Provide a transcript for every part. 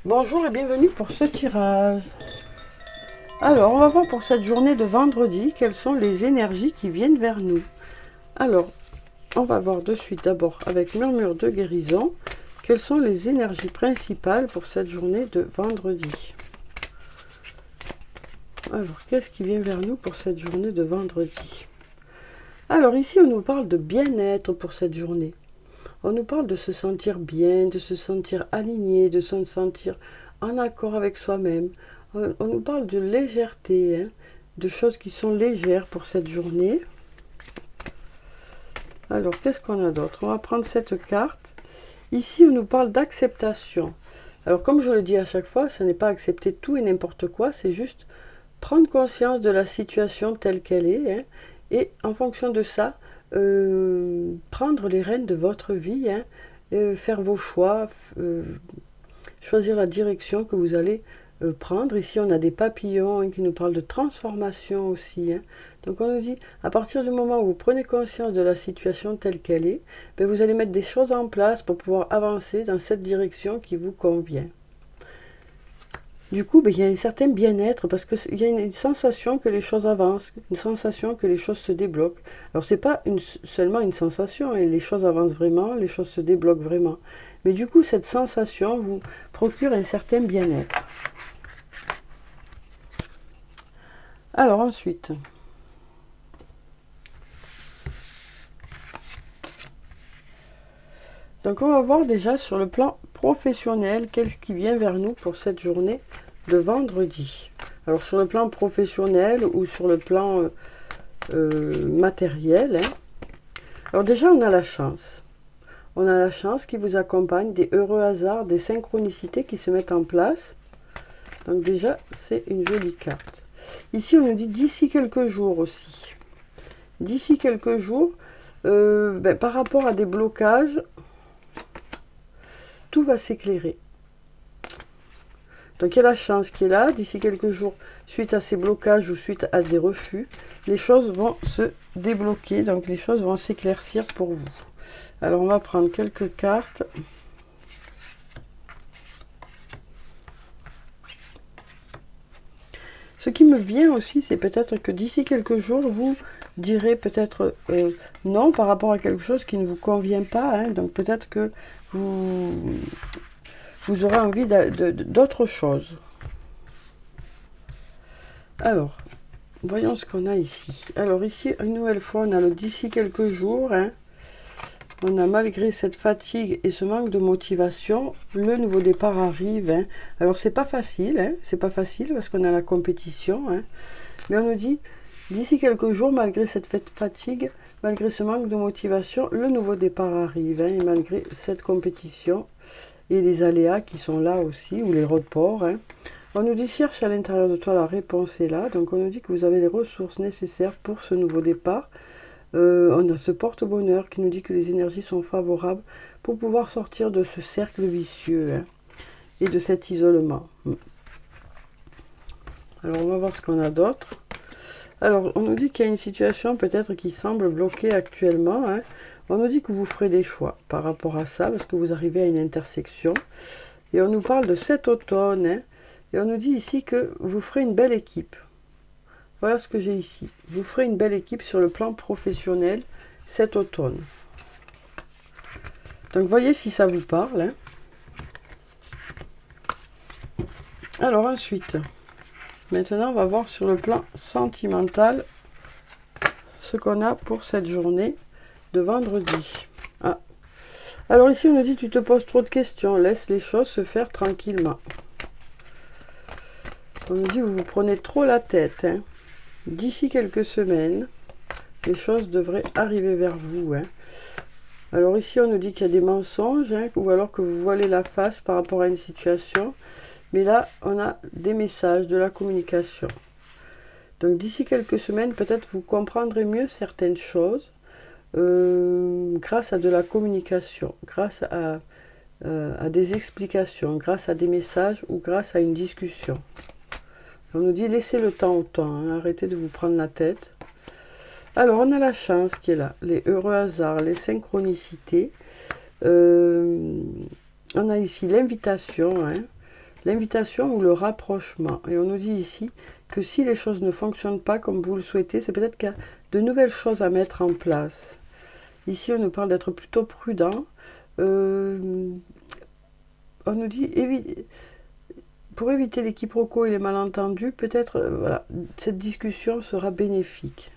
Bonjour et bienvenue pour ce tirage. Alors, on va voir pour cette journée de vendredi quelles sont les énergies qui viennent vers nous. Alors, on va voir de suite d'abord avec Murmure de guérison quelles sont les énergies principales pour cette journée de vendredi. Alors, qu'est-ce qui vient vers nous pour cette journée de vendredi? Alors ici, on nous parle de bien-être pour cette journée. On nous parle de se sentir bien, de se sentir aligné, de se sentir en accord avec soi-même. On nous parle de légèreté, de choses qui sont légères pour cette journée. Alors, qu'est-ce qu'on a d'autre? On va prendre cette carte. Ici, on nous parle d'acceptation. Alors, comme je le dis à chaque fois, ce n'est pas accepter tout et n'importe quoi, c'est juste prendre conscience de la situation telle qu'elle est, et en fonction de ça, prendre les rênes de votre vie, faire vos choix, choisir la direction que vous allez prendre. Ici, on a des papillons qui nous parlent de transformation aussi. Donc, on nous dit, à partir du moment où vous prenez conscience de la situation telle qu'elle est, vous allez mettre des choses en place pour pouvoir avancer dans cette direction qui vous convient. Du coup, il y a un certain bien-être parce qu'il y a une sensation que les choses avancent, une sensation que les choses se débloquent. Alors, ce n'est pas seulement une sensation, les choses avancent vraiment, les choses se débloquent vraiment. Mais du coup, cette sensation vous procure un certain bien-être. Alors ensuite, donc on va voir déjà sur le plan professionnel qu'est-ce qui vient vers nous pour cette journée de vendredi. Alors sur le plan professionnel ou sur le plan matériel. Alors déjà on a la chance. On a la chance qui vous accompagne, des heureux hasards, des synchronicités qui se mettent en place. Donc déjà c'est une jolie carte. Ici on nous dit d'ici quelques jours aussi. D'ici quelques jours, par rapport à des blocages, tout va s'éclairer. Donc il y a la chance qui est là. D'ici quelques jours, suite à ces blocages ou suite à des refus, les choses vont se débloquer. Donc les choses vont s'éclaircir pour vous. Alors on va prendre quelques cartes. Ce qui me vient aussi, c'est peut-être que d'ici quelques jours, vous direz peut-être non par rapport à quelque chose qui ne vous convient pas. Donc peut-être que vous aurez envie d'autre chose. Alors, voyons ce qu'on a ici. Alors ici, une nouvelle fois, on a le d'ici quelques jours. On a malgré cette fatigue et ce manque de motivation, le nouveau départ arrive. Alors c'est pas facile, c'est pas facile parce qu'on a la compétition. Mais on nous dit, d'ici quelques jours, malgré cette fatigue, malgré ce manque de motivation, le nouveau départ arrive. Et malgré cette compétition et les aléas qui sont là aussi, ou les reports. On nous dit, cherche à l'intérieur de toi, la réponse est là. Donc on nous dit que vous avez les ressources nécessaires pour ce nouveau départ. On a ce porte-bonheur qui nous dit que les énergies sont favorables pour pouvoir sortir de ce cercle vicieux et de cet isolement. Alors on va voir ce qu'on a d'autre. Alors on nous dit qu'il y a une situation peut-être qui semble bloquée actuellement. On nous dit que vous ferez des choix par rapport à ça parce que vous arrivez à une intersection. Et on nous parle de cet automne. Et on nous dit ici que vous ferez une belle équipe. Voilà ce que j'ai ici. Vous ferez une belle équipe sur le plan professionnel cet automne. Donc, voyez si ça vous parle. Alors, ensuite, maintenant, on va voir sur le plan sentimental ce qu'on a pour cette journée de vendredi. Alors, ici, on nous dit, tu te poses trop de questions. Laisse les choses se faire tranquillement. On nous dit, vous vous prenez trop la tête. D'ici quelques semaines, les choses devraient arriver vers vous. Alors ici, on nous dit qu'il y a des mensonges, ou alors que vous voilez la face par rapport à une situation. Mais là, on a des messages, de la communication. Donc d'ici quelques semaines, peut-être vous comprendrez mieux certaines choses grâce à de la communication, grâce à des explications, grâce à des messages ou grâce à une discussion. On nous dit laissez le temps au temps, arrêtez de vous prendre la tête. Alors on a la chance qui est là, les heureux hasards, les synchronicités. On a ici l'invitation, l'invitation ou le rapprochement. Et on nous dit ici que si les choses ne fonctionnent pas comme vous le souhaitez, c'est peut-être qu'il y a de nouvelles choses à mettre en place. Ici, on nous parle d'être plutôt prudent. On nous dit, pour éviter les quiproquos et les malentendus, peut-être, voilà, cette discussion sera bénéfique.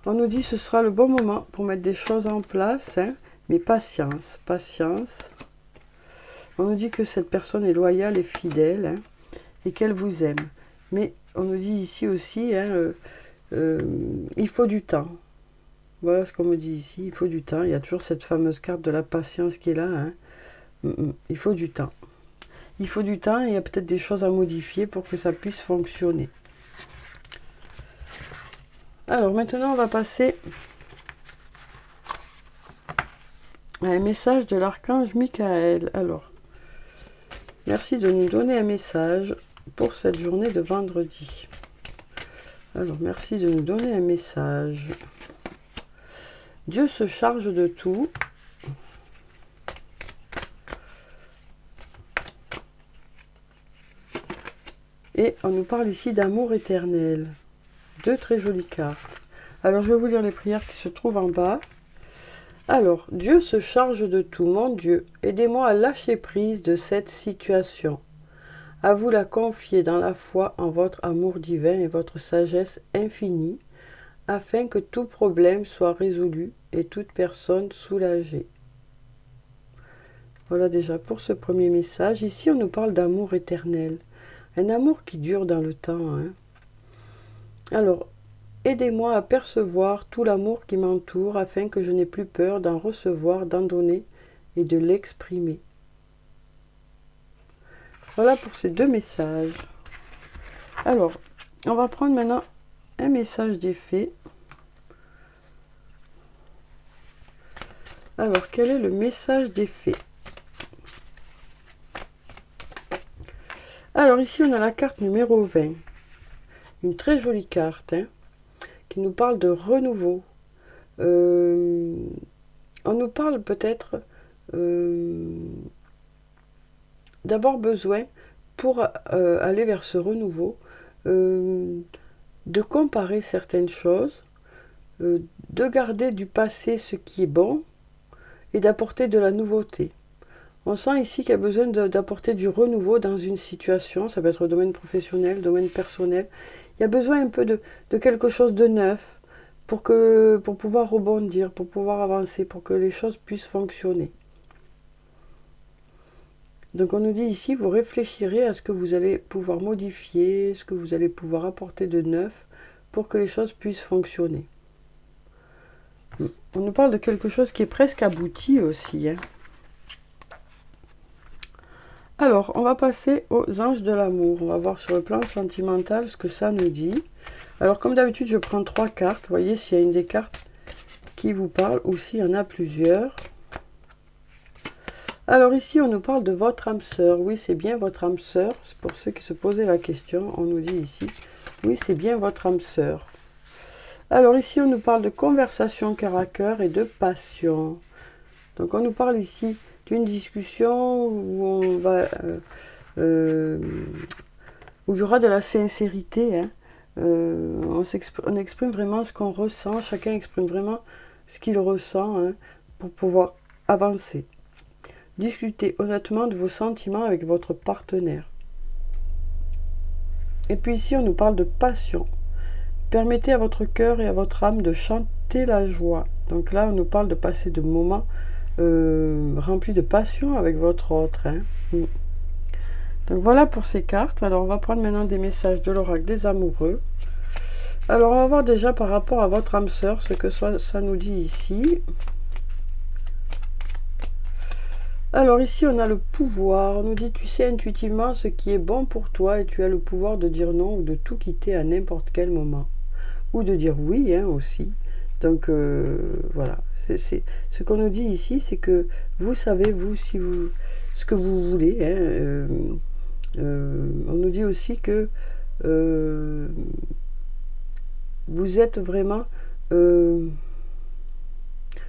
On nous dit que ce sera le bon moment pour mettre des choses en place, hein, mais patience, patience. On nous dit que cette personne est loyale et fidèle, hein, et qu'elle vous aime. Mais on nous dit ici aussi, hein, il faut du temps. Voilà ce qu'on me dit ici, il faut du temps. Il y a toujours cette fameuse carte de la patience qui est là. Hein. Il faut du temps. Il faut du temps et il y a peut-être des choses à modifier pour que ça puisse fonctionner. Alors maintenant, on va passer à un message de l'archange Michael. Alors, merci de nous donner un message pour cette journée de vendredi. Alors, merci de nous donner un message. Dieu se charge de tout. Et on nous parle ici d'amour éternel. Deux très jolies cartes. Alors, je vais vous lire les prières qui se trouvent en bas. Alors, Dieu se charge de tout. Mon Dieu, aidez-moi à lâcher prise de cette situation. À vous la confier dans la foi en votre amour divin et votre sagesse infinie, afin que tout problème soit résolu et toute personne soulagée. Voilà déjà pour ce premier message. Ici, on nous parle d'amour éternel. Un amour qui dure dans le temps. Hein. Alors, aidez-moi à percevoir tout l'amour qui m'entoure afin que je n'ai plus peur d'en recevoir, d'en donner et de l'exprimer. Voilà pour ces deux messages. Alors, on va prendre maintenant un message d'effet. Alors, quel est le message d'effet? Alors, ici, on a la carte numéro 20. Une très jolie carte, hein, qui nous parle de renouveau. On nous parle peut-être d'avoir besoin, pour aller vers ce renouveau, de comparer certaines choses, de garder du passé ce qui est bon, et d'apporter de la nouveauté. On sent ici qu'il y a besoin d'apporter du renouveau dans une situation, ça peut être le domaine professionnel, le domaine personnel. Il y a besoin un peu de quelque chose de neuf pour pouvoir rebondir, pour pouvoir avancer, pour que les choses puissent fonctionner. Donc on nous dit ici, vous réfléchirez à ce que vous allez pouvoir modifier, ce que vous allez pouvoir apporter de neuf pour que les choses puissent fonctionner. On nous parle de quelque chose qui est presque abouti aussi. Hein. Alors, on va passer aux anges de l'amour. On va voir sur le plan sentimental ce que ça nous dit. Alors, comme d'habitude, je prends 3 cartes. Vous voyez s'il y a une des cartes qui vous parle ou s'il y en a plusieurs. Alors ici, on nous parle de votre âme sœur. Oui, c'est bien votre âme sœur. C'est pour ceux qui se posaient la question. On nous dit ici, oui, c'est bien votre âme sœur. Alors ici, on nous parle de conversation cœur à cœur et de passion. Donc, on nous parle ici d'une discussion où on va, où il y aura de la sincérité. Hein. On exprime vraiment ce qu'on ressent. Chacun exprime vraiment ce qu'il ressent, hein, pour pouvoir avancer. Discutez honnêtement de vos sentiments avec votre partenaire. Et puis ici, on nous parle de passion. Permettez à votre cœur et à votre âme de chanter la joie. Donc là, on nous parle de passer de moments remplis de passion avec votre autre. Hein. Donc voilà pour ces cartes. Alors on va prendre maintenant des messages de l'oracle des amoureux. Alors on va voir déjà par rapport à votre âme sœur ce que ça nous dit ici. Alors ici on a le pouvoir. On nous dit tu sais intuitivement ce qui est bon pour toi et tu as le pouvoir de dire non ou de tout quitter à n'importe quel moment. Ou de dire oui, hein, aussi. Donc voilà. Ce qu'on nous dit ici, c'est que vous savez, vous, ce que vous voulez. Hein, on nous dit aussi que vous êtes vraiment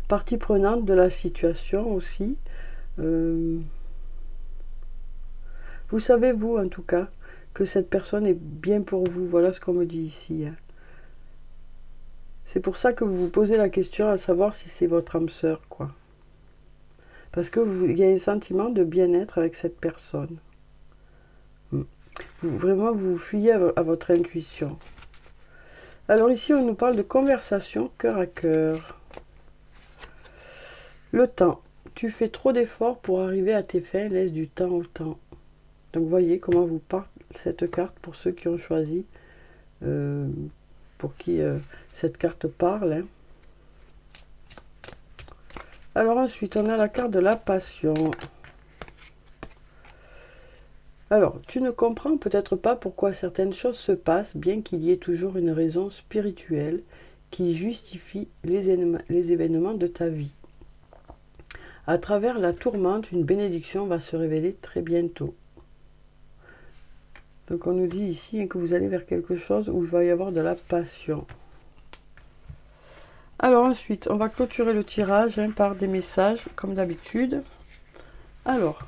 partie prenante de la situation aussi. Vous savez, vous, en tout cas, que cette personne est bien pour vous. Voilà ce qu'on me dit ici. Hein. C'est pour ça que vous vous posez la question à savoir si c'est votre âme sœur, quoi. Parce qu'il y a un sentiment de bien-être avec cette personne. Vraiment, vous fuyez à votre intuition. Alors ici, on nous parle de conversation cœur à cœur. Le temps. Tu fais trop d'efforts pour arriver à tes fins, laisse du temps au temps. Donc, voyez comment vous parle cette carte pour ceux qui ont choisi, pour qui cette carte parle. Hein. Alors ensuite, on a la carte de la passion. Alors, tu ne comprends peut-être pas pourquoi certaines choses se passent, bien qu'il y ait toujours une raison spirituelle qui justifie les événements de ta vie. À travers la tourmente, une bénédiction va se révéler très bientôt. Donc on nous dit ici que vous allez vers quelque chose où il va y avoir de la passion. Alors ensuite, on va clôturer le tirage par des messages, comme d'habitude. Alors,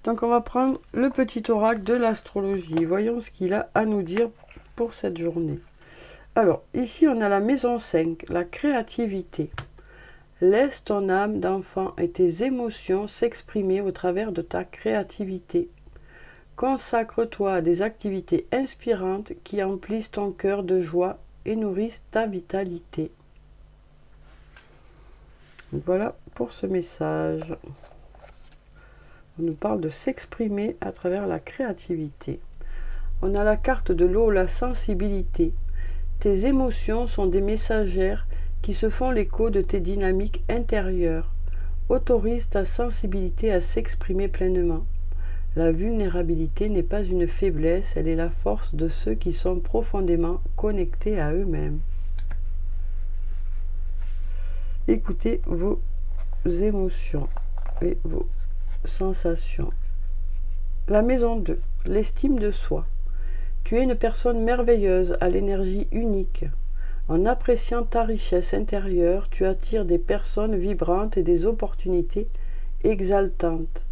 donc on va prendre le petit oracle de l'astrologie. Voyons ce qu'il a à nous dire pour cette journée. Alors, ici on a la maison 5, la créativité. Laisse ton âme d'enfant et tes émotions s'exprimer au travers de ta créativité. Consacre-toi à des activités inspirantes qui emplissent ton cœur de joie et nourrissent ta vitalité. Voilà pour ce message. On nous parle de s'exprimer à travers la créativité. On a la carte de l'eau, la sensibilité. Tes émotions sont des messagères qui se font l'écho de tes dynamiques intérieures. Autorise ta sensibilité à s'exprimer pleinement. La vulnérabilité n'est pas une faiblesse, elle est la force de ceux qui sont profondément connectés à eux-mêmes. Écoutez vos émotions et vos sensations. La maison 2, l'estime de soi. Tu es une personne merveilleuse à l'énergie unique. En appréciant ta richesse intérieure, tu attires des personnes vibrantes et des opportunités exaltantes.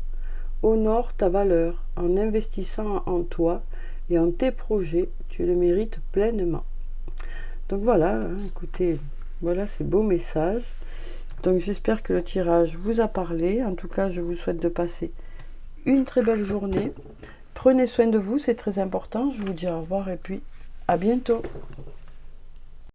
Honore ta valeur en investissant en toi et en tes projets, tu le mérites pleinement. Donc voilà, écoutez, voilà ces beaux messages. Donc j'espère que le tirage vous a parlé. En tout cas, je vous souhaite de passer une très belle journée. Prenez soin de vous, c'est très important. Je vous dis au revoir et puis à bientôt.